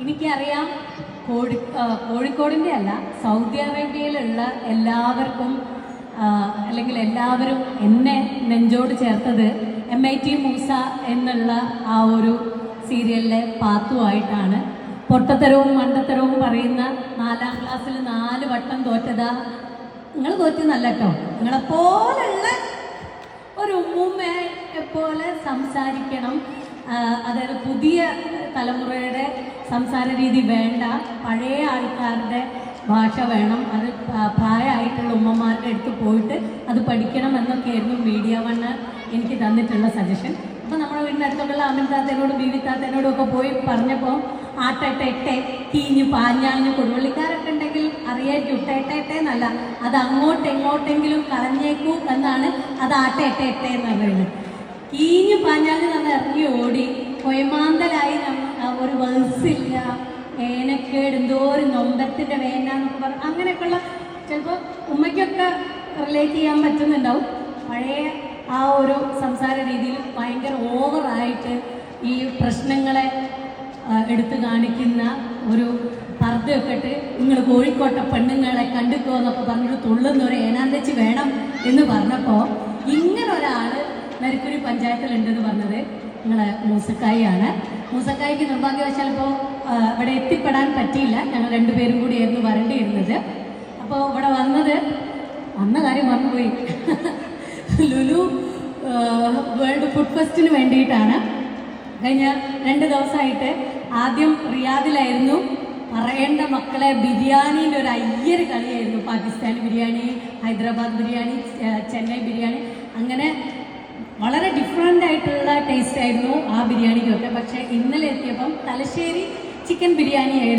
എനിക്കറിയാം കോഴിക്കോടിൻ്റെ അല്ല, സൗദി അറേബ്യയിലുള്ള എല്ലാവർക്കും അല്ലെങ്കിൽ എല്ലാവരും എന്നെ നെഞ്ചോട് ചേർത്തത് MIT മൂസ എന്നുള്ള ആ ഒരു സീരിയലിലെ പാത്തുമായിട്ടാണ്. പൊട്ടത്തരവും മണ്ടത്തരവും പറയുന്ന 4ാം ക്ലാസ്സിൽ 4 വട്ടം തോറ്റതാ. നിങ്ങൾ തോറ്റെന്നല്ല കേട്ടോ, നിങ്ങളെപ്പോലുള്ള ഒരു ഉമ്മൂമ്മയെ പോലെ സംസാരിക്കണം. അതായത് പുതിയ തലമുറയുടെ സംസാര രീതി വേണ്ട, പഴയ ആൾക്കാരുടെ ഭാഷ വേണം. അത് പ്രായമായിട്ടുള്ള ഉമ്മമാരുടെ അടുത്ത് പോയിട്ട് അത് പഠിക്കണം എന്നൊക്കെയായിരുന്നു മീഡിയ വണ്ണ് എനിക്ക് തന്നിട്ടുള്ള സജഷൻ. അപ്പോൾ നമ്മുടെ വീടിൻ്റെ അടുത്തുള്ള അമിൻ താത്തേനോടും ബീവി താത്തേനോടും ഒക്കെ പോയി പറഞ്ഞപ്പോൾ ആട്ടെട്ടെ കീഞ്ഞു പാഞ്ഞാഞ്ഞു കൊടുവള്ളിക്കാരൊക്കെ ഉണ്ടെങ്കിൽ അറിയായിരിക്കും. ഇട്ടേട്ടെ എന്നല്ല, അത് അങ്ങോട്ടെങ്ങോട്ടെങ്കിലും കളഞ്ഞേക്കൂ എന്നാണ് അത് ആട്ടെട്ടെ എന്ന് പറയുന്നത്. കീഞ്ഞു പാഞ്ഞാഞ്ഞു നമ്മൾ ഇറങ്ങി ഓടി കൊയമാന്തലായി ഒരു വേഴ്സില്ല, വേനക്കേട് എന്തോ ഒരു നൊമ്പത്തിൻ്റെ വേന എന്നൊക്കെ പറഞ്ഞു. അങ്ങനെയൊക്കെയുള്ള ചിലപ്പോൾ ഉമ്മയ്ക്കൊക്കെ റിലേറ്റ് ചെയ്യാൻ പറ്റുന്നുണ്ടാവും. പഴയ ആ ഒരു സംസാര രീതിയിൽ ഭയങ്കര ഓവറായിട്ട് ഈ പ്രശ്നങ്ങളെ എടുത്തു കാണിക്കുന്ന ഒരു പർദ്ദയൊക്കെ ഇട്ട് നിങ്ങൾ കോഴിക്കോട്ടെ പെണ്ണുങ്ങളെ കണ്ടിക്കോ എന്നൊക്കെ പറഞ്ഞിട്ട് തുള്ളുന്ന ഒരു ഏനാന്തച്ച് വേണം എന്ന് പറഞ്ഞപ്പോൾ ഇങ്ങനെ ഒരാൾ നരിക്കുനി പഞ്ചായത്തിലുണ്ടെന്ന് പറഞ്ഞത് നിങ്ങളെ മൂസക്കായിയാണ്. മൂസക്കായിക്ക് നിർഭാഗ്യവശാൽ ഇപ്പോൾ ഇവിടെ എത്തിപ്പെടാൻ പറ്റിയില്ല. ഞങ്ങൾ 2 പേരും കൂടിയായിരുന്നു വരേണ്ടിയിരുന്നത്. അപ്പോൾ ഇവിടെ വന്ന കാര്യം മറന്നുപോയി. ലുലു വേൾഡ് ഫുഡ് ഫെസ്റ്റിന് വേണ്ടിയിട്ടാണ്. കഴിഞ്ഞ 2 ദിവസമായിട്ട് ആദ്യം റിയാദിലായിരുന്നു. പറയേണ്ട മക്കളെ, ബിരിയാണീൻ്റെ ഒരു അയ്യര് കളിയായിരുന്നു. പാകിസ്ഥാനി ബിരിയാണി, ഹൈദരാബാദ് ബിരിയാണി, ചെന്നൈ ബിരിയാണി, അങ്ങനെ വളരെ ഡിഫറെൻ്റ് ആയിട്ടുള്ള ടേസ്റ്റ് ആയിരുന്നു ആ ബിരിയാണിക്കൊക്കെ. പക്ഷേ ഇന്നലെ എത്തിയപ്പം തലശ്ശേരി ചിക്കൻ ബിരിയാണി ആയിരുന്നു.